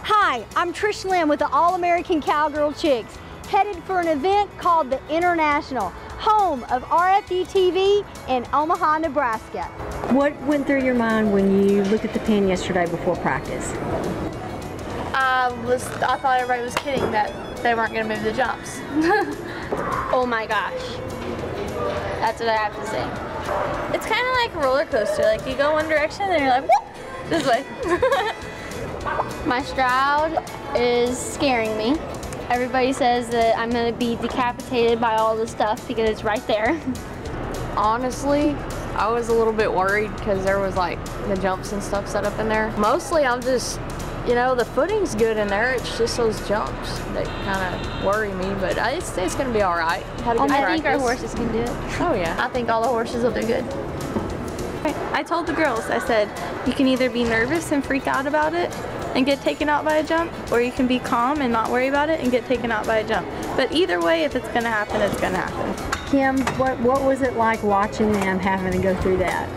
Hi, I'm Trish Lynn with the All-American Cowgirl Chicks, headed for an event called the International, home of RFD TV in Omaha, Nebraska. What went through your mind when you looked at the pin yesterday before practice? I thought everybody was kidding that they weren't going to move the jumps. Oh my gosh. That's what I have to say. It's kind of like a roller coaster. Like you go one direction and you're like, whoop, this way. My Stroud is scaring me. Everybody says that I'm going to be decapitated by all the stuff because it's right there. Honestly, I was a little bit worried because there was like the jumps and stuff set up in there. Mostly I'm just, you know, the footing's good in there. It's just those jumps that kind of worry me, but it's going to be all right. Had a good practice. I think our horses can do it. Oh yeah. I think all the horses will do good. I told the girls, I said, you can either be nervous and freak out about it and get taken out by a jump, or you can be calm and not worry about it and get taken out by a jump. But either way, if it's going to happen, it's going to happen. Kim, what was it like watching them having to go through that?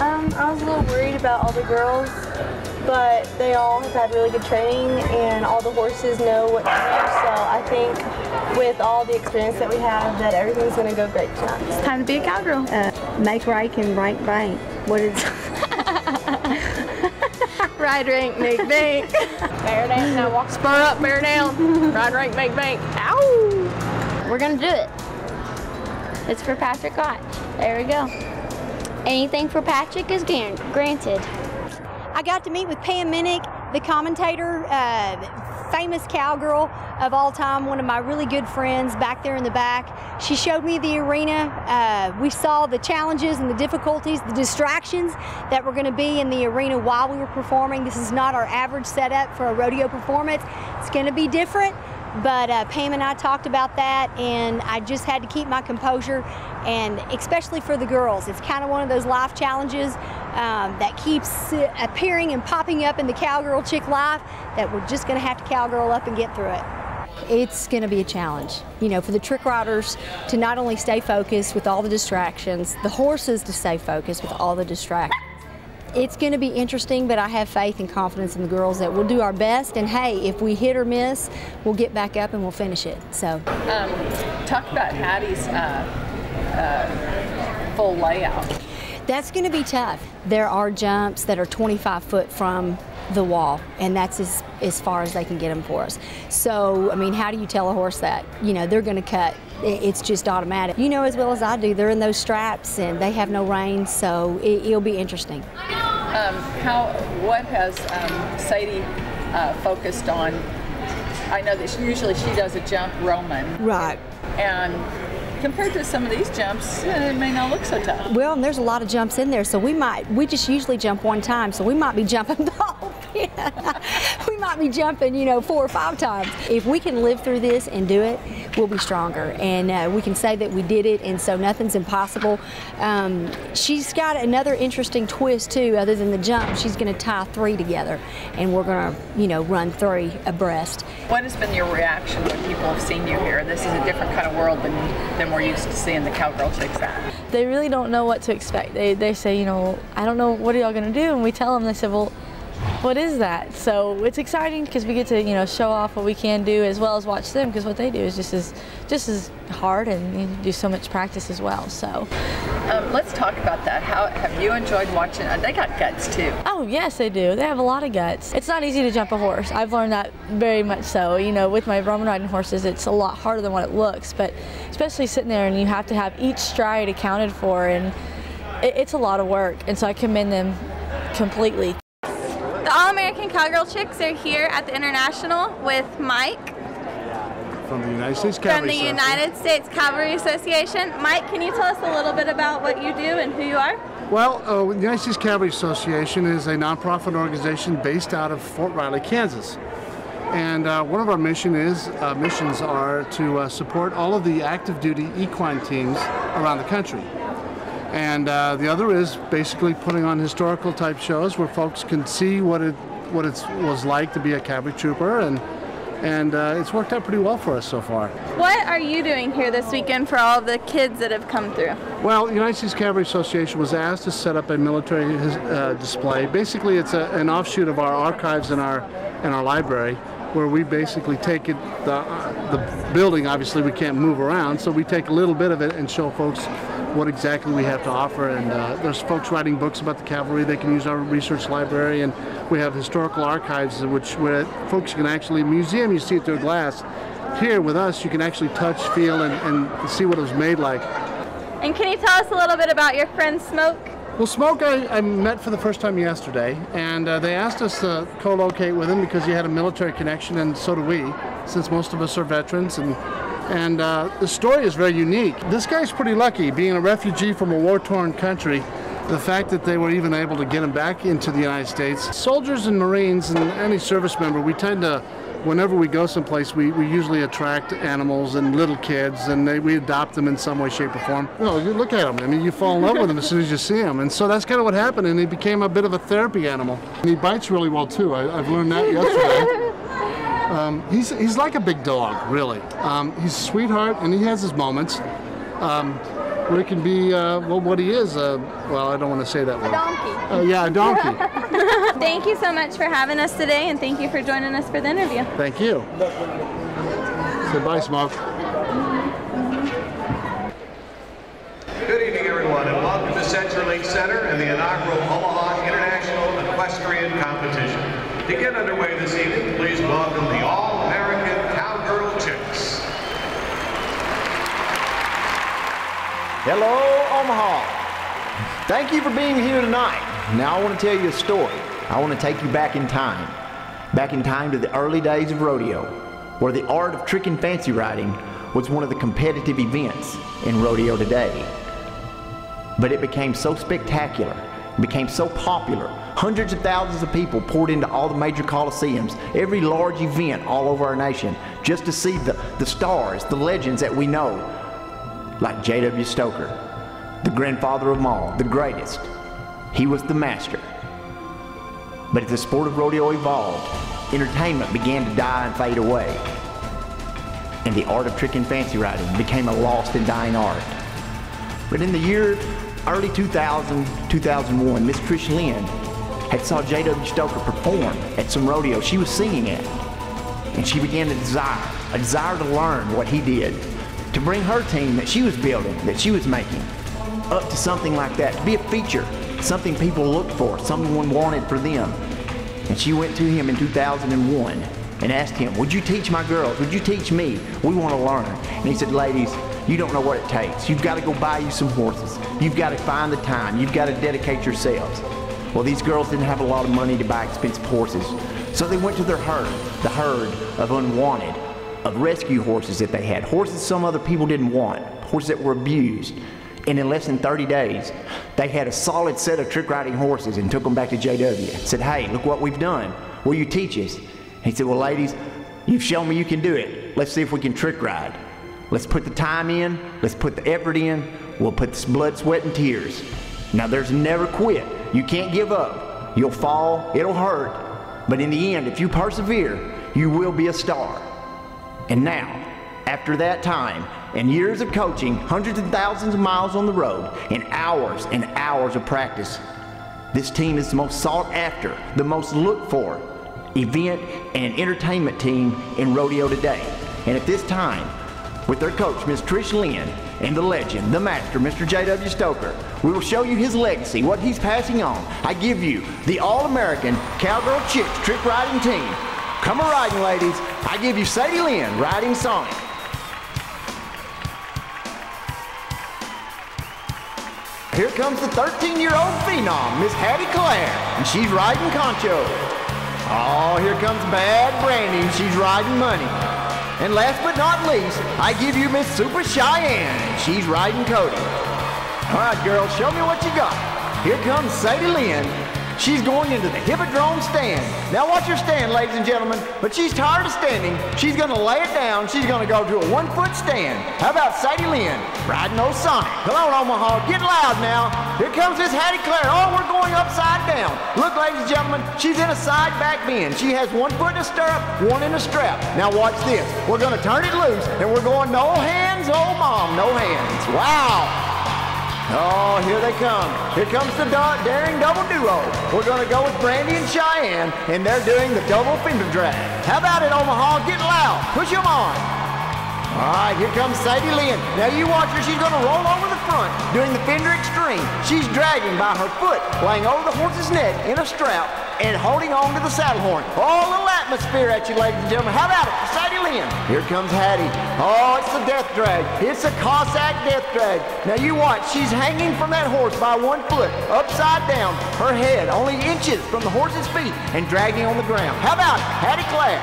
I was a little worried about all the girls, but they all have had really good training and all the horses know what to do, so I think with all the experience that we have that everything's going to go great tonight. It's time to be a cowgirl. Make rank and rank bank. What is Ride, rank, make bank. Bear down, now walk, spur up, bear down. Ride, rank, make bank. Ow! We're going to do it. It's for Patrick Koch. There we go. Anything for Patrick is granted. I got to meet with Pam Minnick, the commentator, famous cowgirl of all time, one of my really good friends back there in the back. She showed me the arena. We saw the challenges and the difficulties, the distractions that were going to be in the arena while we were performing. This is not our average setup for a rodeo performance. It's going to be different, but Pam and I talked about that, and I just had to keep my composure, and especially for the girls. It's kind of one of those life challenges that keeps appearing and popping up in the cowgirl chick life that we're just going to have to cowgirl up and get through it. It's going to be a challenge, you know, for the trick riders to not only stay focused with all the distractions, the horses to stay focused with all the distractions. It's going to be interesting, but I have faith and confidence in the girls that we'll do our best, and hey, if we hit or miss, we'll get back up and we'll finish it. So, talk about Hattie's full layout. That's going to be tough. There are jumps that are 25 foot from the wall, and that's as far as they can get them for us. So, I mean, how do you tell a horse that? You know, they're going to cut. It's just automatic. You know as well as I do, they're in those straps and they have no reins, so it'll be interesting. What has Sadie focused on? I know that usually she does a jump Roman. Right. And compared to some of these jumps, it may not look so tough. Well, and there's a lot of jumps in there, so we just usually jump one time, so we might be jumping the whole pin. We not be jumping, 4 or 5 times. If we can live through this and do it, we'll be stronger. And we can say that we did it, and so nothing's impossible. She's got another interesting twist too, other than the jump. She's going to tie 3 together, and we're going to, run 3 abreast. What has been your reaction when people have seen you here? This is a different kind of world than we're used to seeing the Cowgirl chicks at. They really don't know what to expect. They say, I don't know, what are y'all going to do? And we tell them, they said, well, what is that? So it's exciting because we get to, show off what we can do as well as watch them, because what they do is just as hard, and you do so much practice as well. So let's talk about that. How have you enjoyed watching? They got guts too. Oh yes, they do. They have a lot of guts. It's not easy to jump a horse. I've learned that very much so. With my Roman riding horses, it's a lot harder than what it looks, but especially sitting there and you have to have each stride accounted for, and it's a lot of work, and so I commend them completely. The All-American Cowgirl chicks are here at the International with Mike from the United States Cavalry from the United States Cavalry Association. Mike, can you tell us a little bit about what you do and who you are? Well, the United States Cavalry Association is a nonprofit organization based out of Fort Riley, Kansas. And one of our missions are to support all of the active duty equine teams around the country. And the other is basically putting on historical type shows where folks can see what it was like to be a cavalry trooper, and it's worked out pretty well for us so far. What are you doing here this weekend for all the kids that have come through? Well, the United States Cavalry Association was asked to set up a military display. Basically, it's an offshoot of our archives in our library, where we basically take it, the building, obviously we can't move around, so we take a little bit of it and show folks what exactly we have to offer. And there's folks writing books about the cavalry. They can use our research library, and we have historical archives where folks can actually, museum you see it through a glass. Here with us you can actually touch, feel, and see what it was made like. And can you tell us a little bit about your friend Smoke? Well, Smoke I met for the first time yesterday, and they asked us to co-locate with him because he had a military connection, and so do we, since most of us are veterans. And the story is very unique. This guy's pretty lucky, being a refugee from a war-torn country. The fact that they were even able to get him back into the United States. Soldiers and Marines and any service member, we tend to, whenever we go someplace, we usually attract animals and little kids, and we adopt them in some way, shape, or form. You look at them, I mean, you fall in love with them as soon as you see them. And so that's kind of what happened, and he became a bit of a therapy animal. And he bites really well, too. I've learned that yesterday. He's like a big dog, really. He's a sweetheart, and he has his moments where it can be, well, what he is, well, I don't want to say that word. A donkey. Yeah, a donkey. Thank you so much for having us today, and thank you for joining us for the interview. Thank you. Say bye, Smoke. Good evening, everyone, and welcome to CenturyLink Center and the inaugural Omaha International Equestrian Competition. To get underway this evening, please welcome the All-American Cowgirl Chicks. Hello, Omaha. Thank you for being here tonight. Now I want to tell you a story. I want to take you back in time to the early days of rodeo, where the art of trick and fancy riding was one of the competitive events in rodeo today. But it became so spectacular, became so popular, hundreds of thousands of people poured into all the major coliseums, every large event all over our nation, just to see the stars, the legends that we know, like J.W. Stoker, the grandfather of them all, the greatest. He was the master. But as the sport of rodeo evolved, entertainment began to die and fade away, and the art of trick and fancy riding became a lost and dying art. But in the year early 2000, 2001, Miss Trish Lynn had saw J.W. Stoker perform at some rodeo she was singing at, and she began a desire to learn what he did, to bring her team that she was building, that she was making, up to something like that, to be a feature, something people looked for, someone wanted for them. And she went to him in 2001 and asked him, would you teach my girls? Would you teach me? We want to learn. And he said, ladies, you don't know what it takes. You've got to go buy you some horses. You've got to find the time. You've got to dedicate yourselves. Well, these girls didn't have a lot of money to buy expensive horses. So they went to their herd, the herd of unwanted, of rescue horses that they had. Horses some other people didn't want. Horses that were abused. And in less than 30 days, they had a solid set of trick riding horses and took them back to JW. Said, hey, look what we've done. Will you teach us? He said, well, ladies, you've shown me you can do it. Let's see if we can trick ride. Let's put the time in. Let's put the effort in. We'll put this blood, sweat, and tears. Now, there's never quit. You can't give up. You'll fall. It'll hurt. But in the end, if you persevere, you will be a star. And now, after that time and years of coaching, hundreds of thousands of miles on the road, and hours of practice, this team is the most sought after, the most looked for event and entertainment team in rodeo today. And at this time, with their coach, Ms. Trish Lynn, and the legend, the master, Mr. J.W. Stoker, we will show you his legacy, what he's passing on. I give you the All-American Cowgirl Chicks Trick Riding Team. Come a-riding, ladies. I give you Sadie Lynn riding Sonic. Here comes the 13-year-old phenom, Miss Hattie Claire, and she's riding Concho. Oh, here comes Bad Brandy, and she's riding Money. And last but not least, I give you Miss Super Cheyenne, and she's riding Cody. All right, girls, show me what you got. Here comes Sadie Lynn. She's going into the Hippodrome stand. Now watch her stand, ladies and gentlemen, but she's tired of standing. She's gonna lay it down. She's gonna go to a 1-foot stand. How about Sadie Lynn riding old Sonic? Come on, Omaha, get loud now. Here comes Miss Hattie Claire. Oh, we're going upside down. Look, ladies and gentlemen, she's in a side back bend. She has 1 foot in a stirrup, 1 in a strap. Now watch this. We're gonna turn it loose, and we're going no hands, oh mom, no hands. Wow. Oh, here they come. Here comes the daring double duo. We're going to go with Brandy and Cheyenne, and they're doing the double fender drag. How about it, Omaha? Get loud. Push them on. All right, here comes Sadie Lynn. Now you watch her. She's going to roll over the front, doing the fender extreme. She's dragging by her foot, laying over the horse's neck in a strap, and holding on to the saddle horn. Oh, a little atmosphere at you, ladies and gentlemen. How about it, Sadie Lynn? Here comes Hattie. Oh, it's the death drag. It's a Cossack death drag. Now you watch. She's hanging from that horse by 1 foot, upside down, her head only inches from the horse's feet, and dragging on the ground. How about it, Hattie Claire?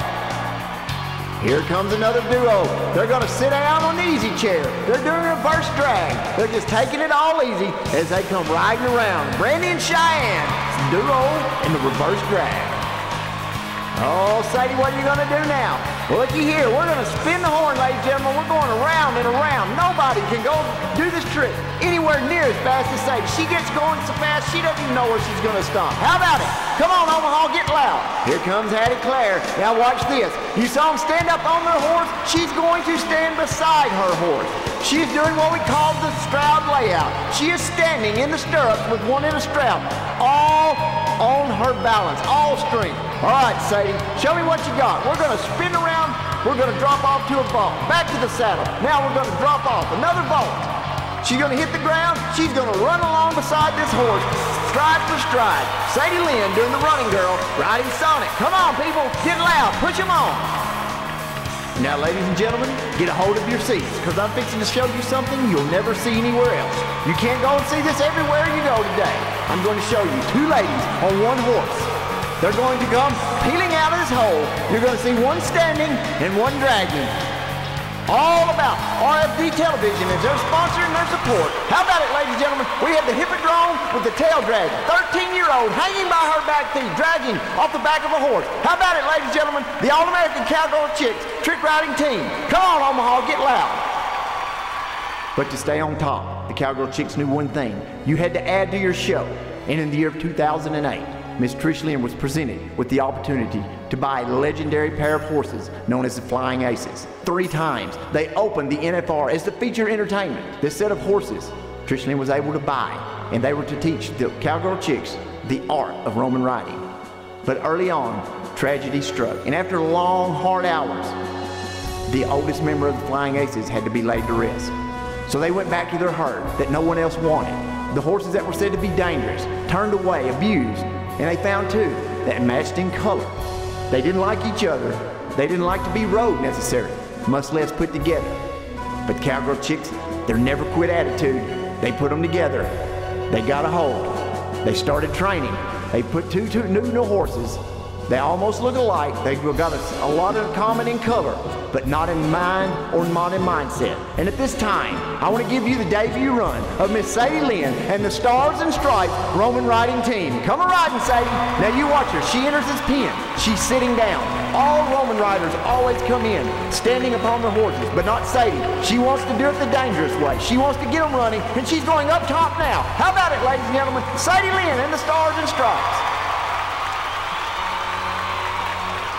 Here comes another duo. They're going to sit down on the easy chair. They're doing reverse drag. They're just taking it all easy as they come riding around. Brandy and Cheyenne, duo in the reverse drag. Oh, Sadie, what are you going to do now? Well, looky here. We're going to spin the horn, ladies and gentlemen. We're going around and around. Nobody can go do this trick anywhere near as fast as Sadie. She gets going so fast, she doesn't even know where she's going to stop. How about it? Come on, Omaha, get loud. Here comes Hattie Claire. Now watch this. You saw them stand up on their horse. She's going to stand beside her horse. She is doing what we call the Stroud layout. She is standing in the stirrups with 1 in a strap, all on her balance, all strength. All right, Sadie, show me what you got. We're going to spin around. We're going to drop off to a vault. Back to the saddle. Now we're going to drop off another vault. She's going to hit the ground. She's going to run along beside this horse, stride for stride. Sadie Lynn doing the running girl, riding Sonic. Come on, people, get loud. Push them on. Now, ladies and gentlemen, get a hold of your seats, because I'm fixing to show you something you'll never see anywhere else. You can't go and see this everywhere you go today. I'm going to show you 2 ladies on 1 horse. They're going to come peeling out of this hole. You're going to see 1 standing and 1 dragging. All about RFD Television as their sponsor and their support. How about it, ladies and gentlemen? We have the Hippodrome with the tail drag. 13-year-old hanging by her back feet, dragging off the back of a horse. How about it, ladies and gentlemen? The All-American Cowgirl Chicks Trick Riding Team. Come on, Omaha, get loud. But to stay on top, the Cowgirl Chicks knew one thing. You had to add to your show. And in the year of 2008, Miss Trish Lynn was presented with the opportunity to buy a legendary pair of horses known as the Flying Aces. 3 times they opened the NFR as the feature entertainment. This set of horses Trish Lynn was able to buy, and they were to teach the Cowgirl Chicks the art of Roman riding. But early on, tragedy struck, and after long, hard hours, the oldest member of the Flying Aces had to be laid to rest. So they went back to their herd that no one else wanted. The horses that were said to be dangerous, turned away, abused, and they found 2 that matched in color. They didn't like each other. They didn't like to be rode necessarily, much less put together. But Cowgirl Chicks, their never quit attitude, they put them together. They got a hold. They started training. They put 2 new horses. They almost look alike. They've got a lot in common in color, but not in mind or not in mindset. And at this time, I want to give you the debut run of Miss Sadie Lynn and the Stars and Stripes Roman riding team. Come a riding, Sadie. Now you watch her. She enters this pen. She's sitting down. All Roman riders always come in, standing upon their horses, but not Sadie. She wants to do it the dangerous way. She wants to get them running, and she's going up top now. How about it, ladies and gentlemen? Sadie Lynn and the Stars and Stripes.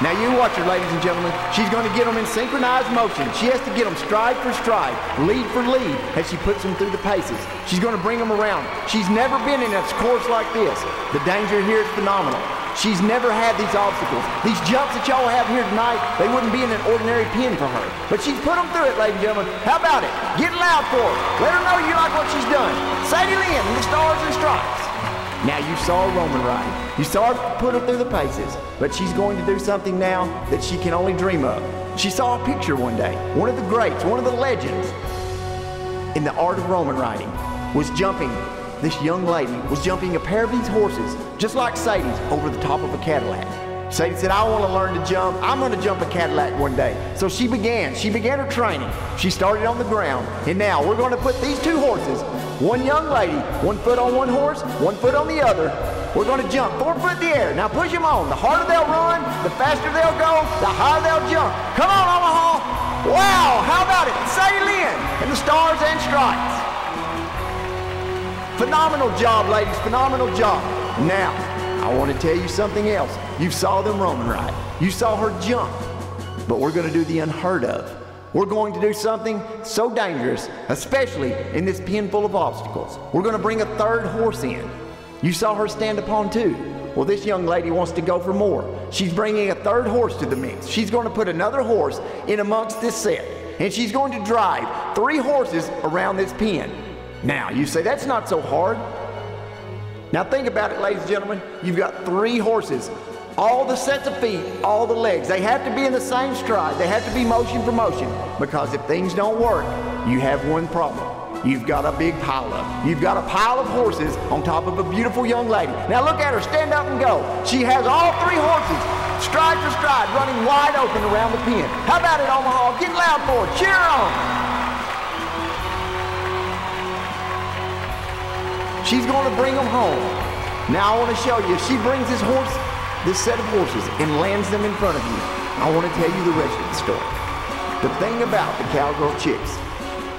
Now you watch her, ladies and gentlemen. She's going to get them in synchronized motion. She has to get them stride for stride, lead for lead, as she puts them through the paces. She's going to bring them around. She's never been in a course like this. The danger here is phenomenal. She's never had these obstacles. These jumps that y'all have here tonight, they wouldn't be in an ordinary pin for her. But she's put them through it, ladies and gentlemen. How about it? Get loud for her. Let her know you like what she's done. Sadie Lynn and the Stars and Stripes. Now you saw a Roman ride. You saw her put her through the paces. But she's going to do something now that she can only dream of. She saw a picture one day. One of the greats, one of the legends in the art of Roman riding was jumping. This young lady was jumping a pair of these horses, just like Sadie's, over the top of a Cadillac. Sadie said, I want to learn to jump. I'm going to jump a Cadillac one day. So she began her training. She started on the ground. And now we're going to put these two horses, one young lady, 1 foot on one horse, 1 foot on the other. We're going to jump 4 foot in the air. Now push them on. The harder they'll run, the faster they'll go, the higher they'll jump. Come on, Omaha. Wow, how about it? Sadie Lynn and the Stars and Stripes. Phenomenal job, ladies, phenomenal job. Now, I want to tell you something else. You saw them Roman ride. You saw her jump. But we're going to do the unheard of. We're going to do something so dangerous, especially in this pen full of obstacles. We're going to bring a third horse in. You saw her stand upon two. Well, this young lady wants to go for more. She's bringing a third horse to the mix. She's going to put another horse in amongst this set. And she's going to drive 3 horses around this pen. Now, you say, that's not so hard. Now think about it, ladies and gentlemen. You've got 3 horses, all the sets of feet, all the legs. They have to be in the same stride. They have to be motion for motion. Because if things don't work, you have one problem. You've got a big pileup. You've got a pile of horses on top of a beautiful young lady. Now look at her, stand up and go. She has all 3 horses, stride for stride, running wide open around the pen. How about it, Omaha? Get loud for her, cheer on. She's going to bring them home. Now I want to show you, she brings this set of horses and lands them in front of you. I want to tell you the rest of the story. The thing about the Cowgirl Chicks,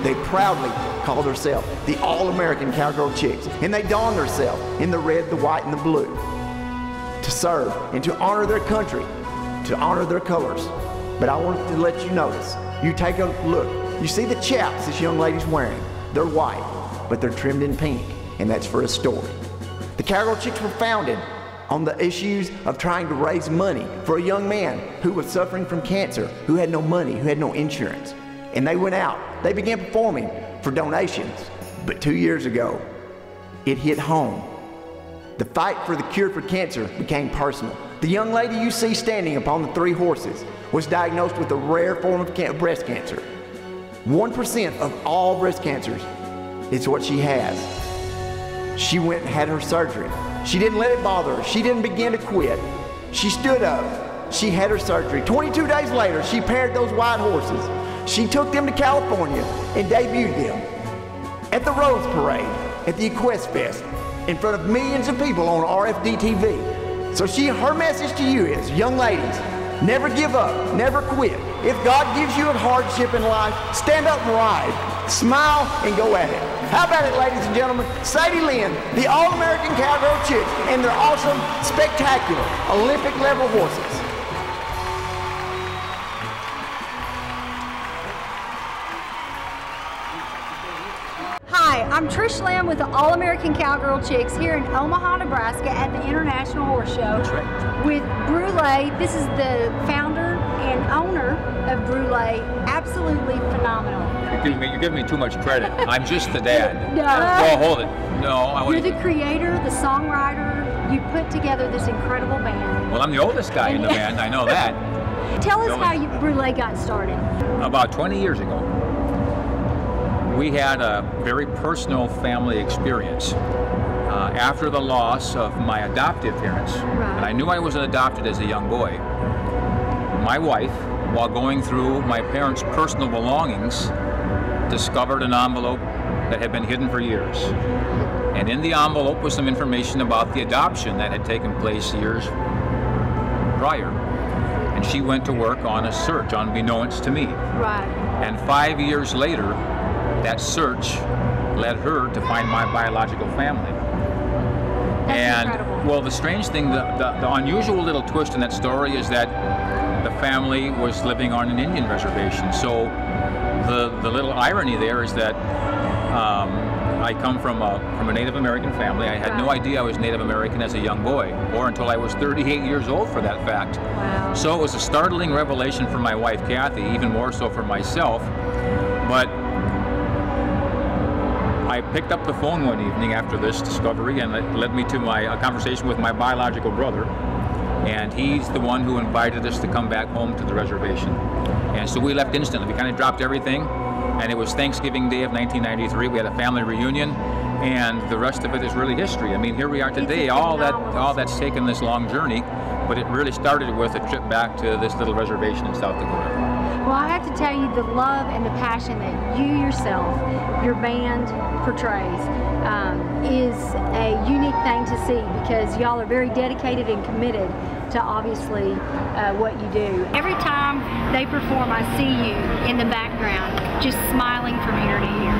they proudly call themselves the All-American Cowgirl Chicks, and they don themselves in the red, the white, and the blue to serve and to honor their country, to honor their colors. But I want to let you notice, you take a look, you see the chaps this young lady's wearing. They're white, but they're trimmed in pink. And that's for a story. The Cowgirl Chicks were founded on the issues of trying to raise money for a young man who was suffering from cancer, who had no money, who had no insurance. And they went out, they began performing for donations. But 2 years ago, it hit home. The fight for the cure for cancer became personal. The young lady you see standing upon the 3 horses was diagnosed with a rare form of breast cancer. 1% of all breast cancers is what she has. She went and had her surgery. She didn't let it bother her. She didn't begin to quit. She stood up. She had her surgery. 22 days later, she paired those white horses. She took them to California and debuted them at the Rose Parade, at the Equest Fest, in front of millions of people on RFD TV. So her message to you is, young ladies, never give up, never quit. If God gives you a hardship in life, stand up and ride. Smile and go at it. How about it, ladies and gentlemen? Sadie Lynn, the All-American Cowgirl Chicks, and their awesome, spectacular, Olympic-level horses. Hi, I'm Trish Lamb with the All-American Cowgirl Chicks here in Omaha, Nebraska at the International Horse Show with Brule. This is the founder and owner of Brule. Absolutely phenomenal. You're giving me too much credit. I'm just the dad. No. Well, hold it. No, You're the creator, the songwriter. You put together this incredible band. Well, I'm the oldest guy in the band. I know that. Tell us how Brule got started. About 20 years ago, we had a very personal family experience. After the loss of my adoptive parents, and I knew I was adopted as a young boy, my wife, while going through my parents' personal belongings, discovered an envelope that had been hidden for years. And in the envelope was some information about the adoption that had taken place years prior. and she went to work on a search unbeknownst to me. Right. And 5 years later, that search led her to find my biological family. That's incredible. Well, the strange thing, the unusual little twist in that story is that the family was living on an Indian reservation. So the little irony there is that I come from a Native American family. I had no idea I was Native American as a young boy, or until I was 38 years old for that fact. Wow. So it was a startling revelation for my wife, Kathy, even more so for myself. But I picked up the phone one evening after this discovery, and it led me to a conversation with my biological brother. And he's the one who invited us to come back home to the reservation. And so we left instantly. We kind of dropped everything. And it was Thanksgiving Day of 1993. We had a family reunion, and the rest of it is really history. I mean, here we are today. All that's taken this long journey, but it really started with a trip back to this little reservation in South Dakota. Well, I have to tell you, the love and the passion that you yourself, your band portrays, is a unique thing to see, because y'all are very dedicated and committed to obviously what you do. Every time they perform, I see you in the background, just smiling from ear to ear,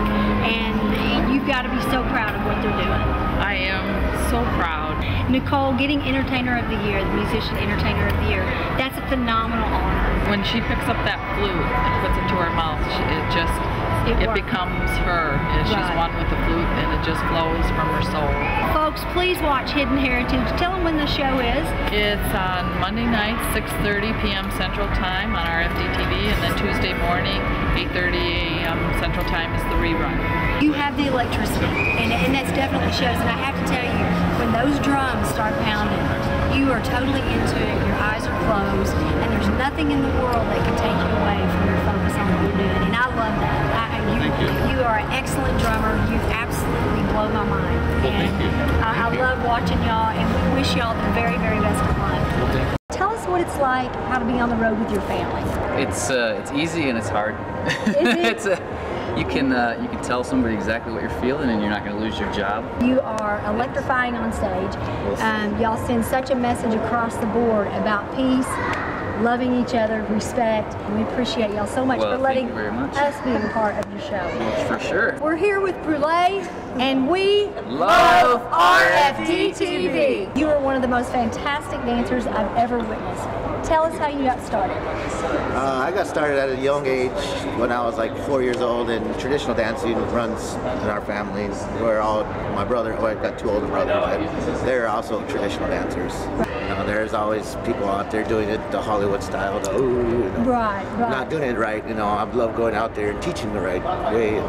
and you've got to be so proud of what they're doing. I am so proud. Nicole, getting Entertainer of the Year, the Musician Entertainer of the Year, that's a phenomenal honor. When she picks up that flute and puts it to her mouth, it becomes her. And she's one with the flute, and it just flows from her soul. Folks, please watch Hidden Heritage. Tell them when the show is. It's on Monday night, 6:30 p.m. Central Time on RFD-TV, and then Tuesday morning, 8:30 a.m. Central Time is the rerun. You have the electricity, and that's definitely shows. And I have to tell you, when those drums start pounding, you are totally into it. Your eyes are closed, and there's nothing in the world that can take you away from your focus on what you're doing. And I love that. Thank you. You are an excellent drummer. You absolutely blow my mind. Well, thank you. I love watching y'all, and we wish y'all the very, very best of luck. Well, thank you. Tell us what it's like, how to be on the road with your family. It's easy and it's hard. Is it? You can tell somebody exactly what you're feeling, and you're not going to lose your job. You are electrifying on stage. Y'all send such a message across the board about peace, loving each other, respect. We appreciate y'all so much for letting us be a part of your show. For sure. We're here with Brule, and we love RFD-TV. You are one of the most fantastic dancers I've ever witnessed. Tell us how you got started. I got started at a young age when I was like 4 years old, and traditional dancing runs in our family. We're all, my brother, I've got two older brothers, and they're also traditional dancers. You know, there's always people out there doing it the Hollywood style, the ooh, you know, right. not doing it right. You know, I love going out there and teaching the right way,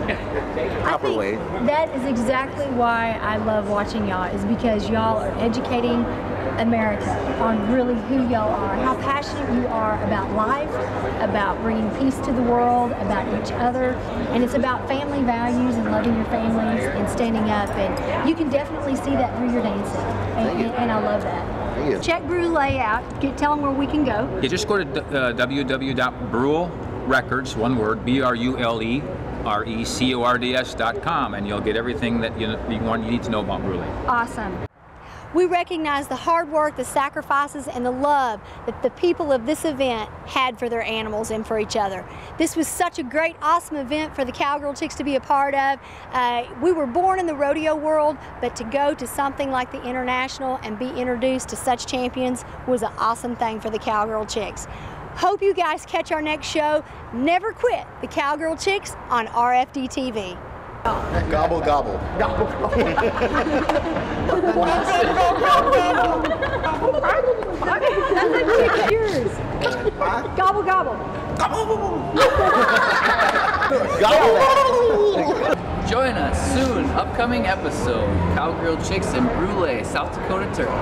proper way. That is exactly why I love watching y'all, is because y'all are educating America on really who y'all are, how passionate you are about life, about bringing peace to the world, about each other, and it's about family values and loving your families and standing up, and you can definitely see that through your dancing, and I love that. Thank you. Check Brule out, tell them where we can go. You just go to www.brulerecords, one word, BRULERECORDS.com, and you'll get everything that you need to know about Brule. Awesome. We recognize the hard work, the sacrifices, and the love that the people of this event had for their animals and for each other. This was such a great, awesome event for the Cowgirl Chicks to be a part of. We were born in the rodeo world, but to go to something like the International and be introduced to such champions was an awesome thing for the Cowgirl Chicks. Hope you guys catch our next show. Never quit the Cowgirl Chicks on RFD-TV. Gobble, gobble. Gobble, gobble. That's like yours. Gobble, gobble. Gobble. Join us soon. Upcoming episode: Cowgirl Chicks in Brule, South Dakota Turkey.